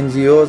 NGOs,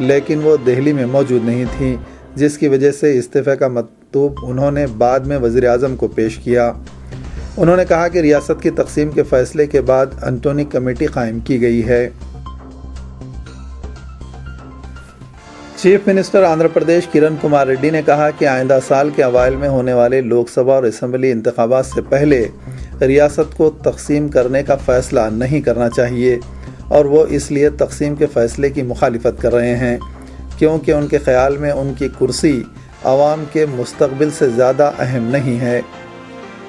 لیکن وہ دہلی میں موجود نہیں تھیں، جس کی وجہ سے استعفے کا مکتوب انہوں نے بعد میں وزیر اعظم کو پیش کیا۔ انہوں نے کہا کہ ریاست کی تقسیم کے فیصلے کے بعد انٹونی کمیٹی قائم کی گئی ہے۔ چیف منسٹر آندھرا پردیش کرن کمار ریڈی نے کہا کہ آئندہ سال کے اوائل میں ہونے والے لوک سبھا اور اسمبلی انتخابات سے پہلے ریاست کو تقسیم کرنے کا فیصلہ نہیں کرنا چاہیے، اور وہ اس لیے تقسیم کے فیصلے کی مخالفت کر رہے ہیں کیونکہ ان کے خیال میں ان کی کرسی عوام کے مستقبل سے زیادہ اہم نہیں ہے۔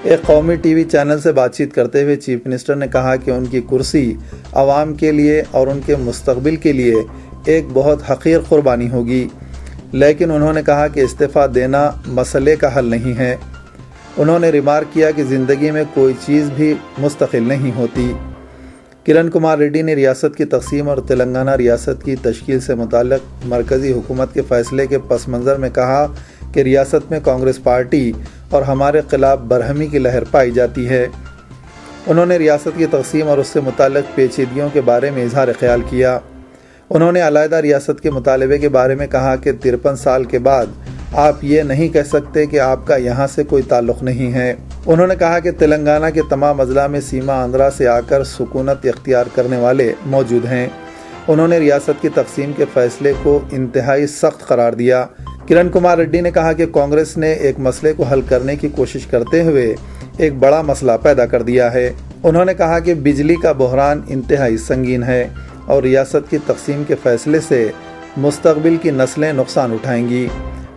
ایک قومی ٹی وی چینل سے بات چیت کرتے ہوئے چیف منسٹر نے کہا کہ ان کی کرسی عوام کے لیے اور ان کے مستقبل کے لیے ایک بہت حقیر قربانی ہوگی، لیکن انہوں نے کہا کہ استعفیٰ دینا مسئلے کا حل نہیں ہے۔ انہوں نے ریمارک کیا کہ زندگی میں کوئی چیز بھی مستقل نہیں ہوتی۔ کرن کمار ریڈی نے ریاست کی تقسیم اور تلنگانہ ریاست کی تشکیل سے متعلق مرکزی حکومت کے فیصلے کے پس منظر میں کہا کہ ریاست میں کانگریس پارٹی اور ہمارے خلاف برہمی کی لہر پائی جاتی ہے۔ انہوں نے ریاست کی تقسیم اور اس سے متعلق پیچیدگیوں کے بارے میں اظہار خیال کیا۔ انہوں نے علیحدہ ریاست کے مطالبے کے بارے میں کہا کہ 53 سال کے بعد آپ یہ نہیں کہہ سکتے کہ آپ کا یہاں سے کوئی تعلق نہیں ہے۔ انہوں نے کہا کہ تلنگانہ کے تمام اضلاع میں سیما آندھرا سے آ کر سکونت اختیار کرنے والے موجود ہیں۔ انہوں نے ریاست کی تقسیم کے فیصلے کو انتہائی سخت قرار دیا۔ کرن کمار ریڈی نے کہا کہ کانگریس نے ایک مسئلے کو حل کرنے کی کوشش کرتے ہوئے ایک بڑا مسئلہ پیدا کر دیا ہے۔ انہوں نے کہا کہ بجلی کا بحران انتہائی سنگین ہے اور ریاست کی تقسیم کے فیصلے سے مستقبل کی نسلیں نقصان اٹھائیں گی۔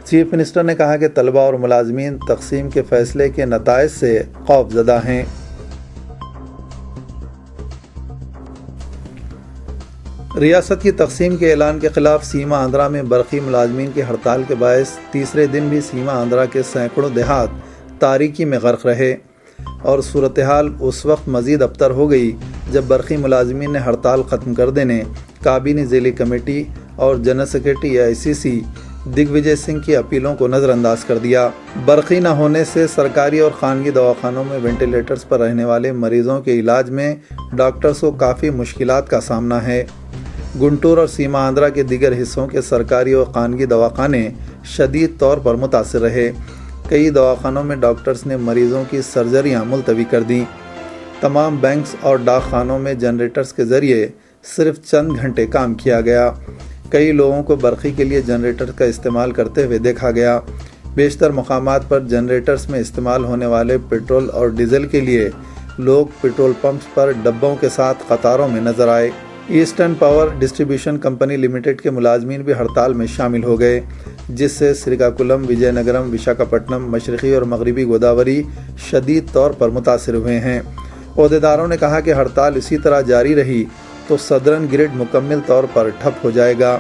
چیف منسٹر نے کہا کہ طلباء اور ملازمین تقسیم کے فیصلے کے نتائج سے خوف زدہ ہیں۔ ریاست کی تقسیم کے اعلان کے خلاف سیما آندھرا میں برقی ملازمین کی ہڑتال کے باعث تیسرے دن بھی سیما آندھرا کے سینکڑوں دیہات تاریکی میں غرق رہے، اور صورتحال اس وقت مزید ابتر ہو گئی جب برقی ملازمین نے ہڑتال ختم کر دینے، کابینی ضلعی کمیٹی اور جنرل سیکرٹری AICC دگ وجے سنگھ کی اپیلوں کو نظر انداز کر دیا۔ برقی نہ ہونے سے سرکاری اور خانگی دواخانوں میں وینٹیلیٹرز پر رہنے والے مریضوں کے علاج میں ڈاکٹرز کو کافی مشکلات کا سامنا ہے۔ گنٹور اور سیما آندھرا کے دیگر حصوں کے سرکاری اور خانگی دواخانے شدید طور پر متاثر رہے۔ کئی دواخانوں میں ڈاکٹرز نے مریضوں کی سرجریاں ملتوی کر دیں۔ تمام بینکس اور ڈاک خانوں میں جنریٹرز کے ذریعے صرف چند گھنٹے کام کیا گیا۔ کئی لوگوں کو برقی کے لیے جنریٹر کا استعمال کرتے ہوئے دیکھا گیا۔ بیشتر مقامات پر جنریٹرز میں استعمال ہونے والے پیٹرول اور ڈیزل کے لیے لوگ پیٹرول پمپس پر ڈبوں کے ساتھ قطاروں میں نظر آئے۔ Eastern power distribution company limited کے ملازمین بھی ہڑتال میں شامل ہو گئے، جس سے سریکاکولم، وجے نگرم، وشاکھاپٹنم، مشرقی اور مغربی گوداوری شدید طور پر متاثر ہوئے ہیں۔ عہدیداروں نے کہا کہ ہڑتال اسی طرح جاری رہی تو سدرن گرڈ مکمل طور پر ٹھپ ہو جائے گا،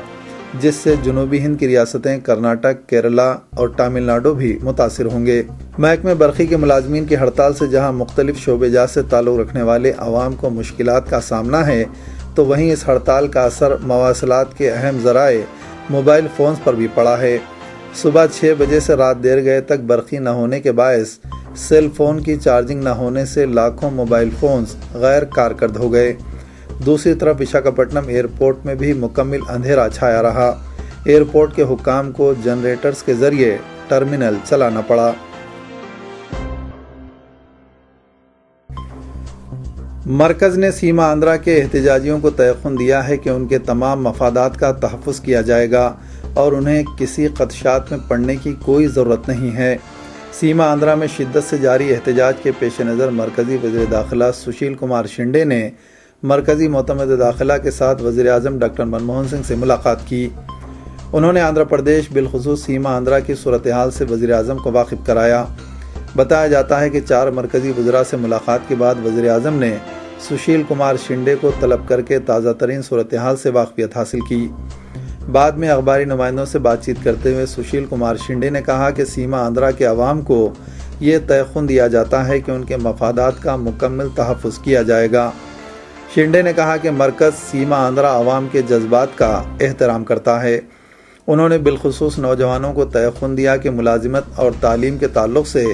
جس سے جنوبی ہند کی ریاستیں کرناٹک، کیرلا اور تامل ناڈو بھی متاثر ہوں گے۔ محکمہ برقی کے ملازمین کی ہڑتال سے جہاں مختلف شعبے جات سے تعلق رکھنے والے عوام کو مشکلات کا سامنا ہے، تو وہیں اس ہڑتال کا اثر مواصلات کے اہم ذرائع موبائل فونز پر بھی پڑا ہے۔ صبح 6 بجے سے رات دیر گئے تک برقی نہ ہونے کے باعث سیل فون کی چارجنگ نہ ہونے سے لاکھوں موبائل فونز غیر کارکرد ہو گئے۔ دوسری طرف وشاکھاپٹنم ایئرپورٹ میں بھی مکمل اندھیرا چھایا رہا۔ ایئرپورٹ کے حکام کو جنریٹرز کے ذریعے ٹرمینل چلانا پڑا۔ مرکز نے سیما آندھرا کے احتجاجیوں کو تیقن دیا ہے کہ ان کے تمام مفادات کا تحفظ کیا جائے گا اور انہیں کسی خدشات میں پڑنے کی کوئی ضرورت نہیں ہے۔ سیما آندھرا میں شدت سے جاری احتجاج کے پیش نظر مرکزی وزیر داخلہ سشیل کمار شنڈے نے مرکزی معتمد داخلہ کے ساتھ وزیر اعظم ڈاکٹر منموہن سنگھ سے ملاقات کی۔ انہوں نے آندھرا پردیش بالخصوص سیما آندھرا کی صورتحال سے وزیر اعظم کو واقف کرایا۔ بتایا جاتا ہے کہ 4 مرکزی وزراء سے ملاقات کے بعد وزیر اعظم نے سشیل کمار شنڈے کو طلب کر کے تازہ ترین صورتحال سے واقفیت حاصل کی۔ بعد میں اخباری نمائندوں سے بات چیت کرتے ہوئے سشیل کمار شنڈے نے کہا کہ سیما آندھرا کے عوام کو یہ تیقن دیا جاتا ہے کہ ان کے مفادات کا مکمل تحفظ کیا جائے گا۔ شنڈے نے کہا کہ مرکز سیما آندھرا عوام کے جذبات کا احترام کرتا ہے۔ انہوں نے بالخصوص نوجوانوں کو تیقن دیا کہ ملازمت اور تعلیم کے تعلق سے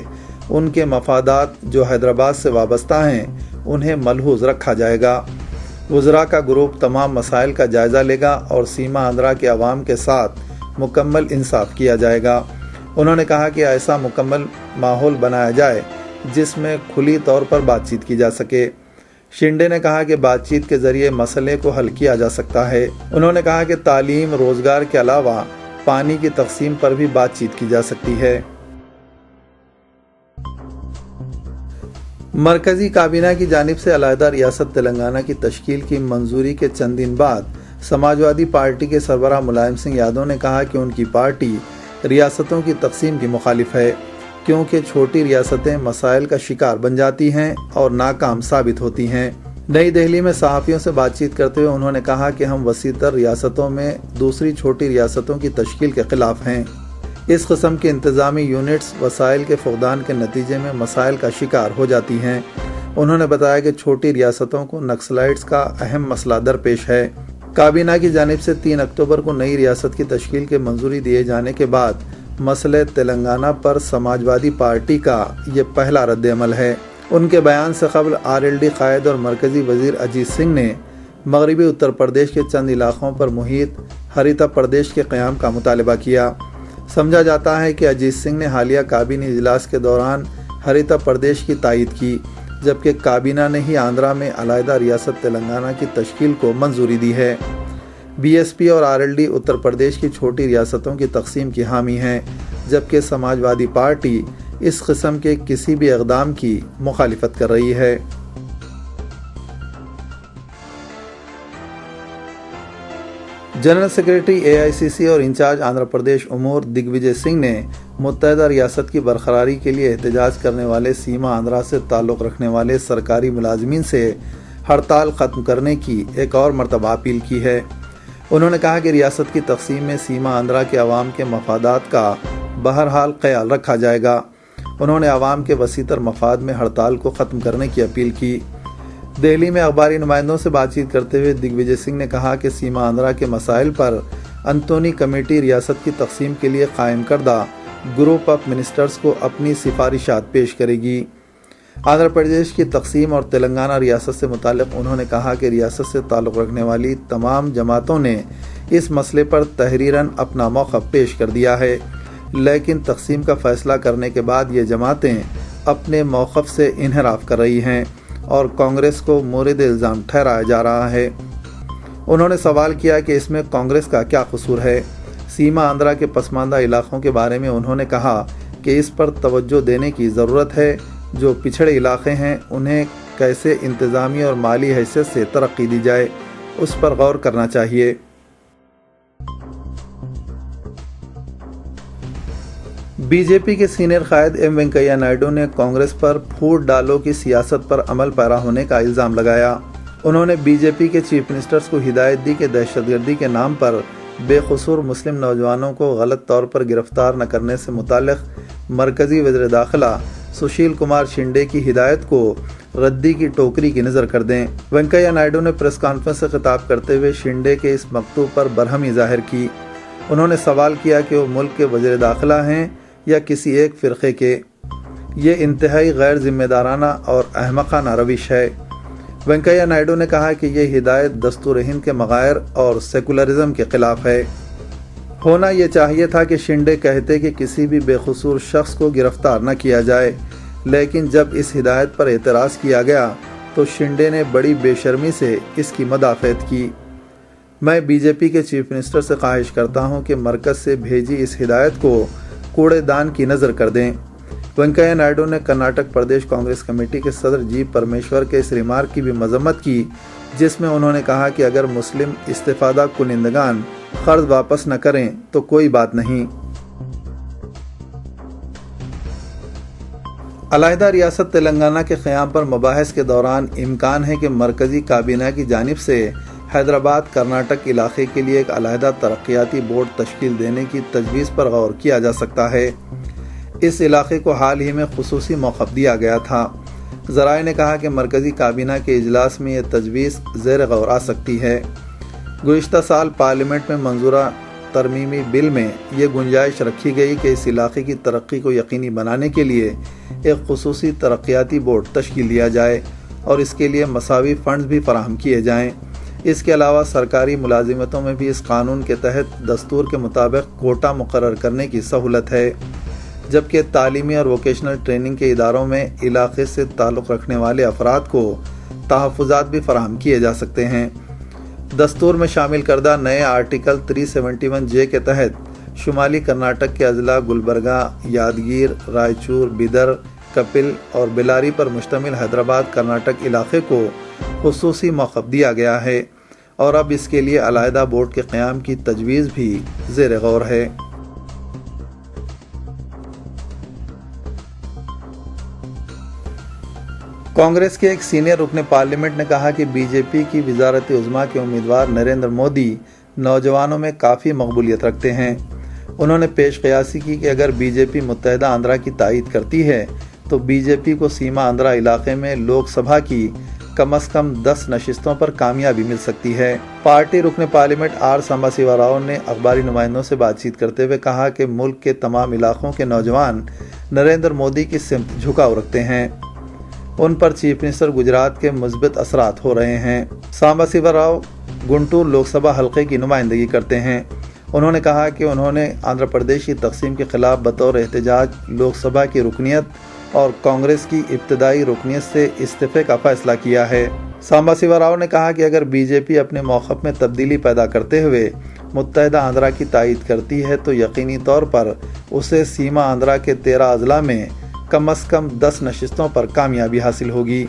ان کے مفادات جو حیدرآباد سے وابستہ ہیں انہیں ملحوظ رکھا جائے گا۔ وزراء کا گروپ تمام مسائل کا جائزہ لے گا اور سیما آندھرا کے عوام کے ساتھ مکمل انصاف کیا جائے گا۔ انہوں نے کہا کہ ایسا مکمل ماحول بنایا جائے جس میں کھلی طور پر بات چیت کی جا سکے۔ شنڈے نے کہا کہ بات چیت کے ذریعے مسئلے کو حل کیا جا سکتا ہے۔ انہوں نے کہا کہ تعلیم، روزگار کے علاوہ پانی کی تقسیم پر بھی بات چیت کی جا سکتی ہے۔ مرکزی کابینہ کی جانب سے علیحدہ ریاست تلنگانہ کی تشکیل کی منظوری کے چند دن بعد سماجوادی پارٹی کے سربراہ ملائم سنگھ یادو نے کہا کہ ان کی پارٹی ریاستوں کی تقسیم کی مخالف ہے، کیونکہ چھوٹی ریاستیں مسائل کا شکار بن جاتی ہیں اور ناکام ثابت ہوتی ہیں۔ نئی دہلی میں صحافیوں سے بات چیت کرتے ہوئے انہوں نے کہا کہ ہم وسیع تر ریاستوں میں دوسری چھوٹی ریاستوں کی تشکیل کے خلاف ہیں۔ اس قسم کے انتظامی یونٹس وسائل کے فقدان کے نتیجے میں مسائل کا شکار ہو جاتی ہیں۔ انہوں نے بتایا کہ چھوٹی ریاستوں کو نکسلائٹس کا اہم مسئلہ درپیش ہے۔ کابینہ کی جانب سے 3 اکتوبر کو نئی ریاست کی تشکیل کی منظوری دیے جانے کے بعد مسئلہ تلنگانہ پر سماجوادی پارٹی کا یہ پہلا رد عمل ہے۔ ان کے بیان سے قبل RLD قائد اور مرکزی وزیر اجیت سنگھ نے مغربی اتر پردیش کے چند علاقوں پر محیط ہریتا پردیش کے قیام کا مطالبہ کیا۔ سمجھا جاتا ہے کہ اجیت سنگھ نے حالیہ کابینی اجلاس کے دوران ہریتا پردیش کی تائید کی، جبکہ کابینہ نے ہی آندھرا میں علیحدہ ریاست تلنگانہ کی تشکیل کو منظوری دی ہے۔ BSP اور RLD اتر پردیش کی چھوٹی ریاستوں کی تقسیم کی حامی ہیں، جبکہ سماجوادی پارٹی اس قسم کے کسی بھی اقدام کی مخالفت کر رہی ہے۔ جنرل سیکرٹری AICC اور انچارج آندھرا پردیش امور دگ وجے سنگھ نے متحدہ ریاست کی برقراری کے لیے احتجاج کرنے والے سیما آندھرا سے تعلق رکھنے والے سرکاری ملازمین سے ہڑتال ختم کرنے کی ایک اور مرتبہ اپیل کی ہے۔ انہوں نے کہا کہ ریاست کی تقسیم میں سیما آندھرا کے عوام کے مفادات کا بہرحال خیال رکھا جائے گا۔ انہوں نے عوام کے وسیع تر مفاد میں ہڑتال کو ختم کرنے کی اپیل کی۔ دہلی میں اخباری نمائندوں سے بات چیت کرتے ہوئے دگ وجے سنگھ نے کہا کہ سیما آندھرا کے مسائل پر انتونی کمیٹی ریاست کی تقسیم کے لیے قائم کردہ گروپ آف منسٹرز کو اپنی سفارشات پیش کرے گی۔ آندھرا پردیش کی تقسیم اور تلنگانہ ریاست سے متعلق انہوں نے کہا کہ ریاست سے تعلق رکھنے والی تمام جماعتوں نے اس مسئلے پر تحریراً اپنا موقف پیش کر دیا ہے، لیکن تقسیم کا فیصلہ کرنے کے بعد یہ جماعتیں اپنے موقف سے انحراف کر رہی ہیں اور کانگریس کو مورد الزام ٹھہرایا جا رہا ہے۔ انہوں نے سوال کیا کہ اس میں کانگریس کا کیا قصور ہے۔ سیما آندھرا کے پسماندہ علاقوں کے بارے میں انہوں نے کہا کہ اس پر توجہ دینے کی ضرورت ہے۔ جو پچھڑے علاقے ہیں انہیں کیسے انتظامی اور مالی حیثیت سے ترقی دی جائے، اس پر غور کرنا چاہیے۔ BJP کے سینئر قائد M وینکیا نائیڈو نے کانگریس پر پھوٹ ڈالو کی سیاست پر عمل پیرا ہونے کا الزام لگایا۔ انہوں نے BJP کے چیف منسٹرز کو ہدایت دی کہ دہشت گردی کے نام پر بے قصور مسلم نوجوانوں کو غلط طور پر گرفتار نہ کرنے سے متعلق مرکزی وزیر داخلہ سشیل کمار شنڈے کی ہدایت کو ردی کی ٹوکری کی نظر کر دیں۔ وینکیا نائیڈو نے پریس کانفرنس سے خطاب کرتے ہوئے شنڈے کے اس مکتوب پر برہمی ظاہر کی۔ انہوں نے سوال کیا کہ وہ ملک کے وزیر داخلہ ہیں یا کسی ایک فرقے کے۔ یہ انتہائی غیر ذمہ دارانہ اور احمقانہ روش ہے۔ وینکیا نائیڈو نے کہا کہ یہ ہدایت دستور ہند کے مغائر اور سیکولرزم کے خلاف ہے۔ ہونا یہ چاہیے تھا کہ شنڈے کہتے کہ کسی بھی بے قصور شخص کو گرفتار نہ کیا جائے، لیکن جب اس ہدایت پر اعتراض کیا گیا تو شنڈے نے بڑی بے شرمی سے اس کی مدافعت کی۔ میں BJP کے چیف منسٹر سے خواہش کرتا ہوں کہ مرکز سے بھیجی اس ہدایت کو کوڑے دان کی نظر کر دیں۔ وینکیا نائیڈو نے کرناٹک پردیش کانگریس کمیٹی کے صدر جی پرمیشور کے اس ریمارک کی بھی مذمت کی، جس میں انہوں نے کہا کہ اگر مسلم استفادہ کنندگان قرض واپس نہ کریں تو کوئی بات نہیں۔ علیحدہ ریاست تلنگانہ کے قیام پر مباحث کے دوران امکان ہے کہ مرکزی کابینہ کی جانب سے حیدرآباد کرناٹک علاقے کے لیے ایک علیحدہ ترقیاتی بورڈ تشکیل دینے کی تجویز پر غور کیا جا سکتا ہے۔ اس علاقے کو حال ہی میں خصوصی موقف دیا گیا تھا۔ ذرائع نے کہا کہ مرکزی کابینہ کے اجلاس میں یہ تجویز زیر غور آ سکتی ہے۔ گزشتہ سال پارلیمنٹ میں منظورہ ترمیمی بل میں یہ گنجائش رکھی گئی کہ اس علاقے کی ترقی کو یقینی بنانے کے لیے ایک خصوصی ترقیاتی بورڈ تشکیل دیا جائے اور اس کے لیے مساوی فنڈز بھی فراہم کیے جائیں۔ اس کے علاوہ سرکاری ملازمتوں میں بھی اس قانون کے تحت دستور کے مطابق کوٹا مقرر کرنے کی سہولت ہے، جبکہ تعلیمی اور ووکیشنل ٹریننگ کے اداروں میں علاقے سے تعلق رکھنے والے افراد کو تحفظات بھی فراہم کیے جا سکتے ہیں۔ دستور میں شامل کردہ نئے آرٹیکل 371 جے کے تحت شمالی کرناٹک کے اضلاع گلبرگہ، یادگیر، رائچور، بیدر، کپل اور بیلاری پر مشتمل حیدرآباد کرناٹک علاقے کو خصوصی موقف دیا گیا ہے اور اب اس کے لیے علیحدہ بورڈ کے قیام کی تجویز بھی زیر غور ہے۔ کانگریس کے ایک سینئر رکن پارلیمنٹ نے کہا کہ بی جے پی کی وزارت عظمیٰ کے امیدوار نریندر مودی نوجوانوں میں کافی مقبولیت رکھتے ہیں۔ انہوں نے پیش قیاسی کی کہ اگر بی جے پی متحدہ آندھرا کی تائید کرتی ہے تو بی جے پی کو سیما آندھرا علاقے میں لوک سبھا کی کم از کم 10 نشستوں پر کامیابی مل سکتی ہے۔ پارٹی رکن پارلیمنٹ آر سامباسیوا راؤ نے اخباری نمائندوں سے بات چیت کرتے ہوئے کہا کہ ملک کے تمام علاقوں کے نوجوان نریندر مودی کی سمت جھکاؤ رکھتے ہیں، ان پر چیف منسٹر گجرات کے مثبت اثرات ہو رہے ہیں۔ سامباسیوا راؤ گنٹور لوک سبھا حلقے کی نمائندگی کرتے ہیں۔ انہوں نے کہا کہ انہوں نے آندھرا پردیش کی تقسیم کے خلاف بطور احتجاج لوک سبھا کی رکنیت اور کانگریس کی ابتدائی رکنیت سے استعفے کا فیصلہ کیا ہے۔ سامباسیوا راؤ نے کہا کہ اگر بی جے پی اپنے موقف میں تبدیلی پیدا کرتے ہوئے متحدہ آندھرا کی تائید کرتی ہے تو یقینی طور پر اسے سیما آندھرا کے 13 اضلاع میں کم از کم 10 نشستوں پر کامیابی حاصل ہوگی۔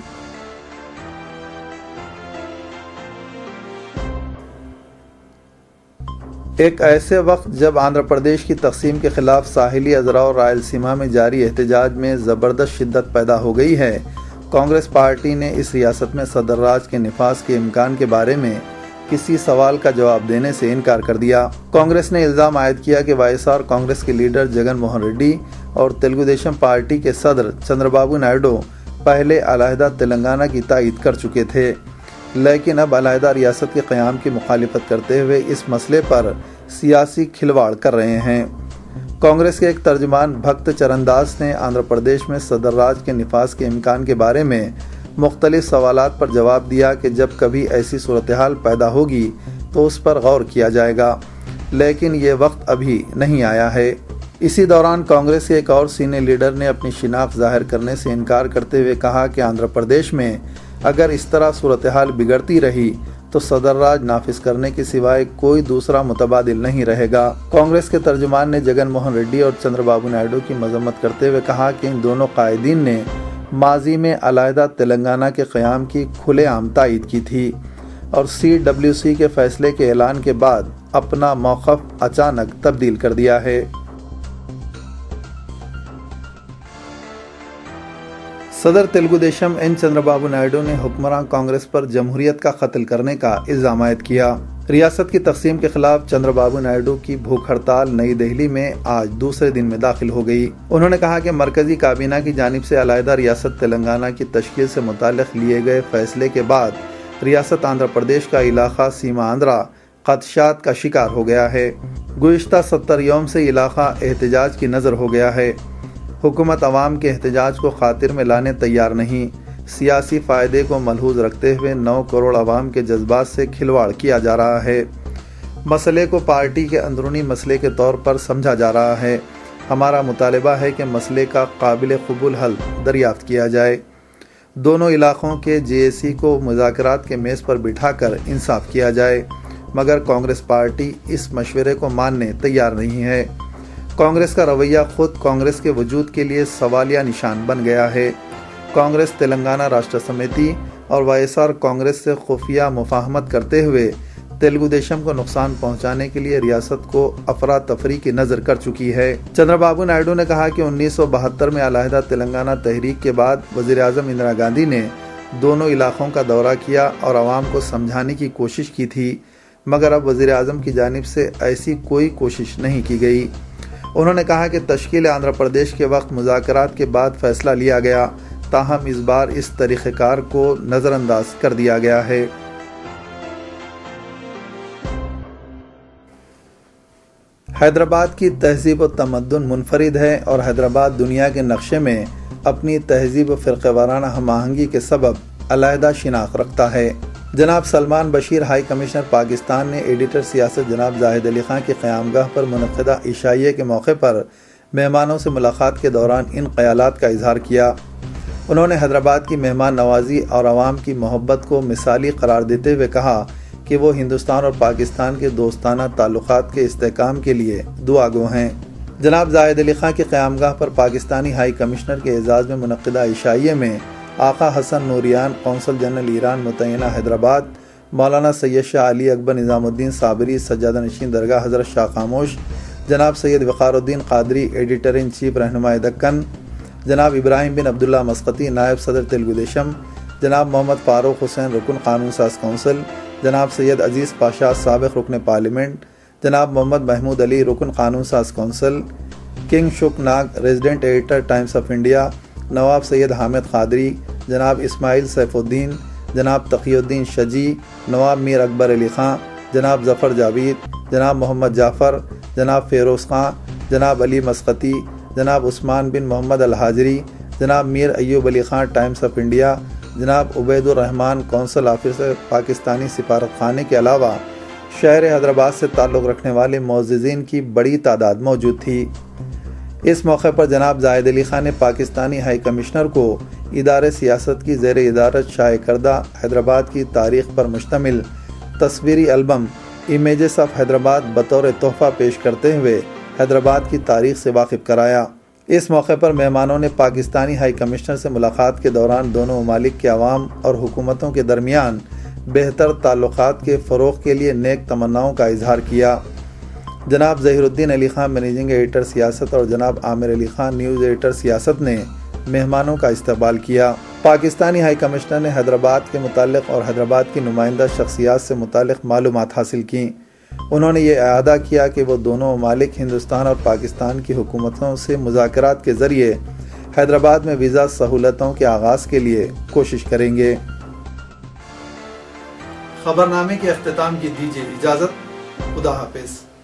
ایک ایسے وقت جب آندھرا پردیش کی تقسیم کے خلاف ساحلی اضلاع اور رائل سیما میں جاری احتجاج میں زبردست شدت پیدا ہو گئی ہے، کانگریس پارٹی نے اس ریاست میں صدر راج کے نفاذ کے امکان کے بارے میں کسی سوال کا جواب دینے سے انکار کر دیا۔ کانگریس نے الزام عائد کیا کہ وائی ایس آر کانگریس کے لیڈر جگن موہن ریڈی اور تیلگو دیشم پارٹی کے صدر چندر بابو نائیڈو پہلے علیحدہ تلنگانہ کی تائید کر چکے تھے، لیکن اب علیحدہ ریاست کے قیام کی مخالفت کرتے ہوئے اس مسئلے پر سیاسی کھلواڑ کر رہے ہیں۔ کانگریس کے ایک ترجمان بھکت چرن داس نے آندھرا پردیش میں صدر راج کے نفاذ کے امکان کے بارے میں مختلف سوالات پر جواب دیا کہ جب کبھی ایسی صورتحال پیدا ہوگی تو اس پر غور کیا جائے گا، لیکن یہ وقت ابھی نہیں آیا ہے۔ اسی دوران کانگریس کے ایک اور سینئر لیڈر نے اپنی شناخت ظاہر کرنے سے انکار کرتے ہوئے کہا کہ آندھرا پردیش میں اگر اس طرح صورتحال بگڑتی رہی تو صدر راج نافذ کرنے کے سوائے کوئی دوسرا متبادل نہیں رہے گا۔ کانگریس کے ترجمان نے جگن موہن ریڈی اور چندر بابو نائیڈو کی مذمت کرتے ہوئے کہا کہ ان دونوں قائدین نے ماضی میں علیحدہ تلنگانہ کے قیام کی کھلے عام تائید کی تھی اور CWC کے فیصلے کے اعلان کے بعد اپنا موقف اچانک تبدیل کر دیا ہے۔ صدر تیلگو دیشم چندر بابو نائیڈو نے حکمراں کانگریس پر جمہوریت کا قتل کرنے کا الزام عائد کیا۔ ریاست کی تقسیم کے خلاف چندر بابو نائیڈو کی بھوک ہڑتال نئی دہلی میں آج دوسرے دن میں داخل ہو گئی۔ انہوں نے کہا کہ مرکزی کابینہ کی جانب سے علیحدہ ریاست تلنگانہ کی تشکیل سے متعلق لیے گئے فیصلے کے بعد ریاست آندھرا پردیش کا علاقہ سیما آندھرا خدشات کا شکار ہو گیا ہے۔ گزشتہ 70 یوم سے علاقہ احتجاج کی نظر ہو گیا ہے۔ حکومت عوام کے احتجاج کو خاطر میں لانے تیار نہیں، سیاسی فائدے کو ملحوظ رکھتے ہوئے 9 کروڑ عوام کے جذبات سے کھلواڑ کیا جا رہا ہے۔ مسئلے کو پارٹی کے اندرونی مسئلے کے طور پر سمجھا جا رہا ہے۔ ہمارا مطالبہ ہے کہ مسئلے کا قابل قبول حل دریافت کیا جائے۔ دونوں علاقوں کے JAC کو مذاکرات کے میز پر بٹھا کر انصاف کیا جائے، مگر کانگریس پارٹی اس مشورے کو ماننے تیار نہیں ہے۔ کانگریس کا رویہ خود کانگریس کے وجود کے لیے سوالیہ نشان بن گیا ہے۔ کانگریس تلنگانہ راشٹر سمیتی اور وائی ایس آر کانگریس سے خفیہ مفاہمت کرتے ہوئے تیلگو دیشم کو نقصان پہنچانے کے لیے ریاست کو افراتفری کی نظر کر چکی ہے۔ چندر بابو نائیڈو نے کہا کہ 1972 میں علیحدہ تلنگانہ تحریک کے بعد وزیر اعظم اندرا گاندھی نے دونوں علاقوں کا دورہ کیا اور عوام کو سمجھانے کی کوشش کی تھی، مگر اب وزیر اعظم کی جانب سے ایسی کوئی کوشش نہیں کی گئی۔ انہوں نے کہا کہ تشکیل آندھرا پردیش کے وقت مذاکرات کے بعد فیصلہ لیا گیا، تاہم اس بار اس طریقہ کار کو نظر انداز کر دیا گیا ہے۔ حیدرآباد کی تہذیب و تمدن منفرد ہے اور حیدرآباد دنیا کے نقشے میں اپنی تہذیب و فرقہ وارانہ ہم آہنگی کے سبب علیحدہ شناخت رکھتا ہے۔ جناب سلمان بشیر ہائی کمشنر پاکستان نے ایڈیٹر سیاست جناب زاہد علی خان کی قیامگاہ پر منعقدہ عشائیے کے موقع پر مہمانوں سے ملاقات کے دوران ان خیالات کا اظہار کیا۔ انہوں نے حیدرآباد کی مہمان نوازی اور عوام کی محبت کو مثالی قرار دیتے ہوئے کہا کہ وہ ہندوستان اور پاکستان کے دوستانہ تعلقات کے استحکام کے لیے دعا گو ہیں۔ جناب زاہد علی خان کی قیامگاہ پر پاکستانی ہائی کمشنر کے اعزاز میں منعقدہ عشائیے میں آقا حسن نوریان قونصل جنرل ایران متعینہ حیدرآباد، مولانا سید شاہ علی اکبر نظام الدین صابری سجادہ نشین درگاہ حضرت شاہ خاموش، جناب Syed Waqaruddin Qadri editor in chief رہنمائے دکن، جناب ابراہیم بن عبداللہ مسقطی نائب صدر تلگو دیشم، جناب محمد فاروق حسین رکن قانون ساز کونسل، جناب سید عزیز پاشا سابق رکن پارلیمنٹ، جناب محمد محمود علی رکن قانون ساز council, Kingshuk Nag resident editor Times of India, Nawab Syed Hamid Qadri, جناب اسماعیل سیف الدین، جناب تقی الدین شجی، نواب میر اکبر علی خان، جناب ظفر جاوید، جناب محمد جعفر، جناب فیروز خان، جناب علی مسقطی، جناب عثمان بن محمد الحاجری، جناب میر Ayub Ali Khan Times of India, جناب عبید الرحمان کونسل آفیسر پاکستانی سفارت خانے کے علاوہ شہر حیدرآباد سے تعلق رکھنے والے معززین کی بڑی تعداد موجود تھی۔ اس موقع پر جناب زاہد علی خان نے پاکستانی ہائی کمشنر کو ادارے سیاست کی زیر ادارت شائع کردہ حیدرآباد کی تاریخ پر مشتمل تصویری البم امیجز آف حیدرآباد بطور تحفہ پیش کرتے ہوئے حیدرآباد کی تاریخ سے واقف کرایا۔ اس موقع پر مہمانوں نے پاکستانی ہائی کمشنر سے ملاقات کے دوران دونوں ممالک کے عوام اور حکومتوں کے درمیان بہتر تعلقات کے فروغ کے لیے نیک تمناؤں کا اظہار کیا۔ جناب ظہیر الدین علی خان مینیجنگ ایڈیٹر سیاست اور جناب عامر علی خان نیوز ایڈیٹر سیاست نے مہمانوں کا استقبال کیا۔ پاکستانی ہائی کمشنر نے حیدرآباد کے متعلق اور حیدرآباد کی نمائندہ شخصیات سے متعلق معلومات حاصل کیں۔ انہوں نے یہ اعادہ کیا کہ وہ دونوں ممالک ہندوستان اور پاکستان کی حکومتوں سے مذاکرات کے ذریعے حیدرآباد میں ویزا سہولتوں کے آغاز کے لیے کوشش کریں گے۔ خبرنامے کے اختتام کی دیجیے اجازت۔ خدا حافظ۔